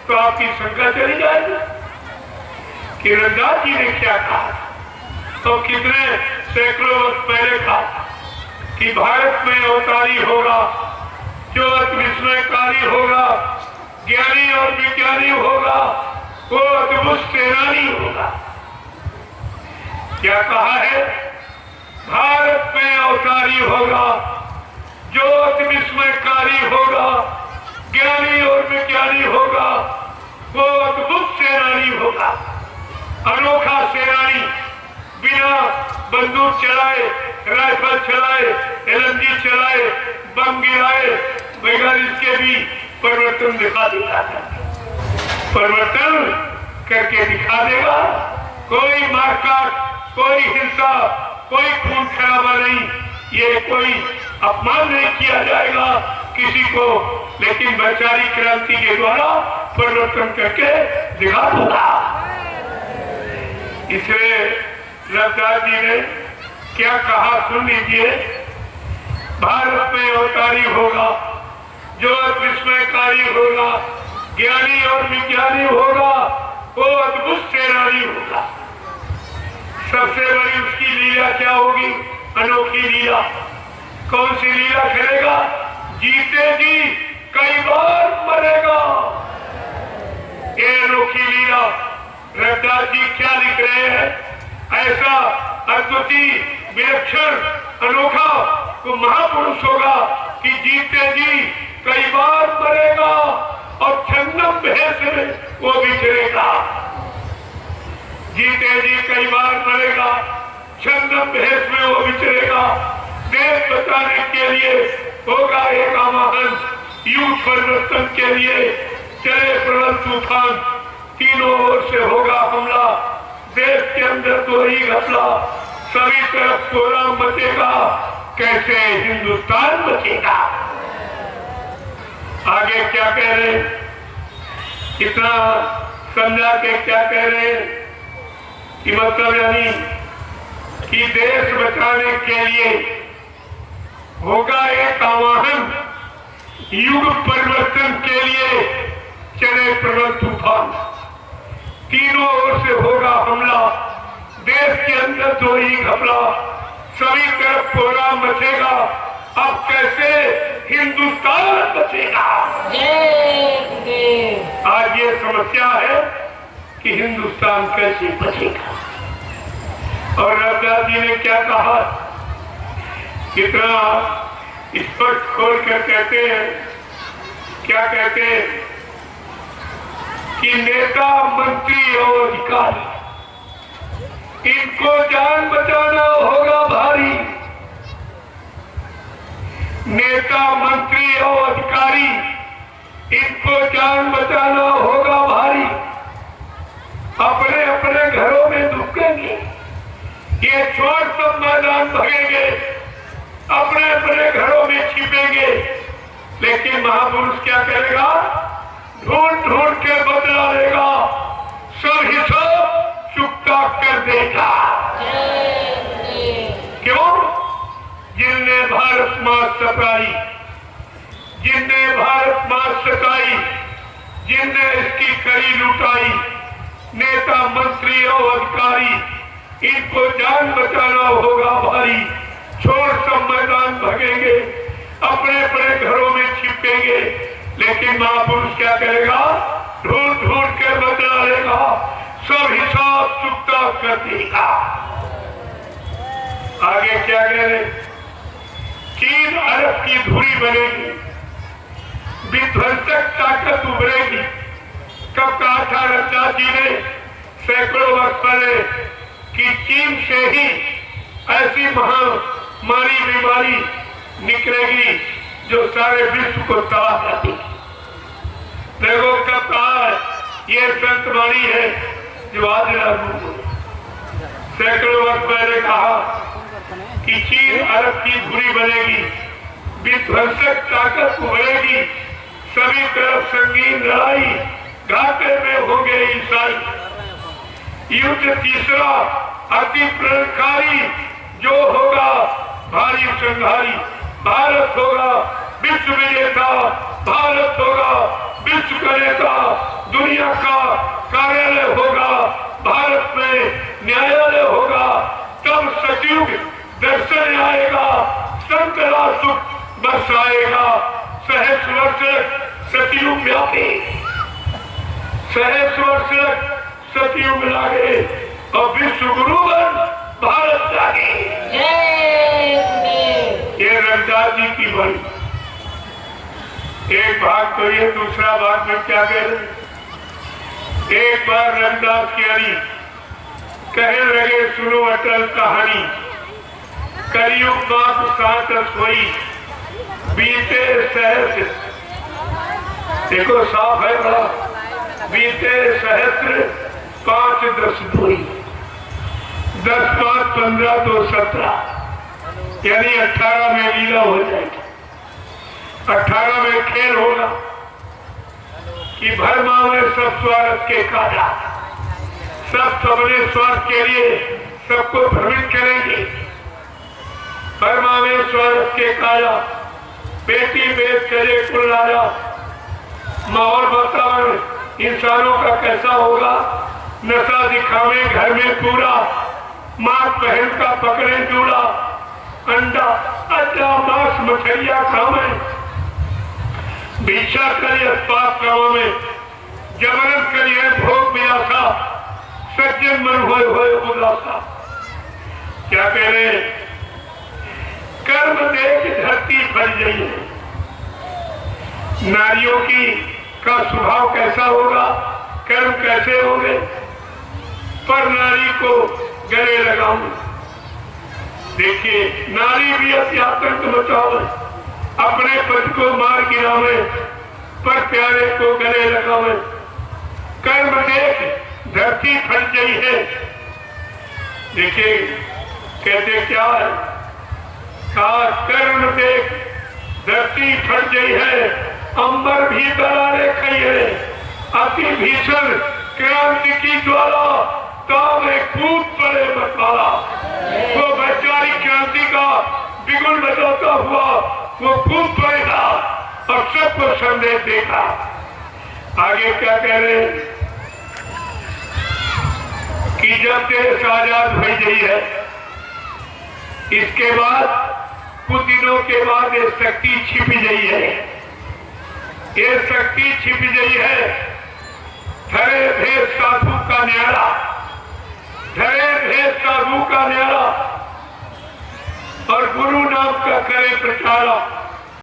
तो आपकी शंका चली जाएगी कि रविदास जी ने क्या कहा। तो कितने सैकड़ों वर्ष पहले कहा कि भारत में अवतारी होगा जो अति विस्मयकारी होगा, ज्ञानी और विज्ञानी होगा, वो अद्भुत सेनानी होगा। क्या कहा है? भारत में अवतारी होगा जो अति विस्मयकारी होगा, ज्ञानी और विज्ञानी होगा, वो अद्भुत सेनानी होगा। अनोखा सेनानी, बिना बंदूक चलाए, राइफल चलाए, एलएमजी चलाए, बम गिराए, बगैर इसके भी परिवर्तन दिखा देगा। परिवर्तन करके दिखा देगा। कोई मारकाट, कोई हिंसा, कोई खून खराबा नहीं, ये कोई अपमान नहीं किया जाएगा किसी को, लेकिन वैचारिक क्रांति के द्वारा परिवर्तन करके दिखा दूंगा। इसलिए रविदास जी ने क्या कहा सुन लीजिए। भारत में अवतारी होगा जो विस्मयकारी होगा, ज्ञानी और विज्ञानी होगा, वो अद्भुत सेनानी होगा। सबसे बड़ी उसकी लीला क्या होगी? अनोखी लीला। कौन सी लीला करेगा? जीते जी कई बार मरेगा। ये अनोखी लीला रविदास जी क्या लिख रहे हैं? ऐसा अद्वितीय, विलक्षण, अनोखा तो महापुरुष होगा कि जीते जी कई बार मरेगा और छन्नम भेष में वो विचरेगा। जीते जी कई बार मरेगा, छन्नम भेष में वो विचरेगा। देश बचाने के लिए होगा एक आवाहन, युग परिवर्तन के लिए चले प्रबल तूफान, तीनों ओर से होगा हमला, देश के अंदर तो ही घपला, सभी तरफ कोहरा मचेगा, कैसे हिंदुस्तान बचेगा। आगे क्या कह रहे? इतना समझा के क्या कह रहे कि मतलब यानी कि देश बचाने के लिए होगा एक आवाहन, युग परिवर्तन के लिए चले प्रबल तूफान, तीनों ओर से होगा हमला, देश के अंदर तो ही घपला, सभी तरफ कोहरा मचेगा, अब कैसे हिंदुस्तान बचेगा। आज ये समस्या है कि हिंदुस्तान कैसे बचेगा। और रविदास जी ने क्या कहा? कितना स्पष्ट खोल कर कहते हैं। क्या कहते हैं कि नेता, मंत्री और अधिकारी, इनको जान बचाना होगा भारी। नेता, मंत्री और अधिकारी, इनको जान बचाना होगा भारी। अपने अपने घरों में दुबकेंगे, ये छोड़ सब मैदान भगेंगे, अपने अपने घरों में छिपेंगे, लेकिन महापुरुष क्या करेगा? ढूंढ ढूंढ के बदला लेगा, सब हिसाब चुकता कर देगा। क्यों? जिनने भारत मां सताई, जिनने भारत मां सताई, जिनने इसकी कड़ी लुटाई, नेता, मंत्री और अधिकारी, इनको जान बचाना होगा भारी। छोड़ सब मैदान भगेंगे, अपने अपने घरों में छिपेंगे, लेकिन महापुरुष क्या करेगा? ढूंढ ढूंढ कर बदला लेगा, सब हिसाब चुकता कर देगा। आगे क्या कह रहे? चीन अरब की धुरी बनेगी, विध्वंसक ताकत उभरेगी। कब कहा था रविदास जी ने सैकड़ों वर्ष पहले कि चीन से ही ऐसी महामारी बीमारी निकलेगी जो सारे विश्व को तबाह कर देगी। देखो कब कहा? ये संत वाणी है जो आज लागू हो। सैकड़ों वर्ष पहले कहा कि चीन अरब की धुरी बनेगी, विध्वंसक ताकत उभरेगी, सभी तरफ संगीन लड़ाई, घाटे में होंगे ईसाई। युद्ध तीसरा अति प्रणकारी जो होगा भारी संहारी, भारत होगा विश्व विजेता, भारत होगा विश्व विश्व का नेता, दुनिया का कार्यालय होगा, भारत में न्यायालय होगा, तब सतयुग दर्शन आएगा, संतरा सुख बरसाएगा। सहस्र वर्ष सतयुग व्यापी, सहस्र वर्ष सतयुग लागे और विश्व गुरु बन भारत जागे। ये रविदास जी की बड़ी एक भाग तो ये, दूसरा भाग में क्या कह रहे। एक बार रविदास की हरी कहने लगे, सुनो अटल कहानी, कलयुग मात सातस हुई, बीते सहस्र, देखो साफ है बड़ा, बीते सहस्र 5 10 हुई, 10 5 15 तो 17, यानी 18 में लीला हो जाएगी। 18 में खेल होगा कि भरमा में सब स्वार्थ के काजा, सब अपने स्वार्थ के लिए सबको भ्रमित करेंगे। भरमा में स्वार्थ के काजा, बेटी बेच करे कुल राजा। माहौल वातावरण इंसानों का कैसा होगा, नशा दिखावे घर में पूरा, मां बहन का पकड़े जूड़ा, अंडा अड्डा मांस मछलिया खावे, भिक्षा करे पाप कामों में, जबरन करिए भोग विलासा, सज्जन मन होए उदासा। क्या कह रहे, कर्म देख धरती भर जाइए। नारियों की का स्वभाव कैसा होगा, कर्म कैसे होंगे, पर नारी को गले लगाऊं। देखिए, नारी भी अत्यातंक मचावे, अपने पति को मार गिरावे, पर प्यारे को गले लगावे। कर्म देख धरती फट गई है। देखिए कहते क्या है, कहा कर्म देख धरती फट गई है, अंबर भी दरारे खई है, अति भीषण क्रांति की ज्वाला, तावे कूद पड़े मसाला। वो वैचारिक क्रांति का बिगुल बजाता हुआ वो कूद पड़ेगा और सबको संदेश देगा। आगे क्या कह रहे कि जब देश आजाद हो गई है, इसके बाद कुछ दिनों के बाद ये शक्ति छिप गई है, ये शक्ति छिप गई है। धरे भेद साधु का न्यारा, धरे भेद साधु का न्यारा, और गुरु नाम का करे प्रचारा।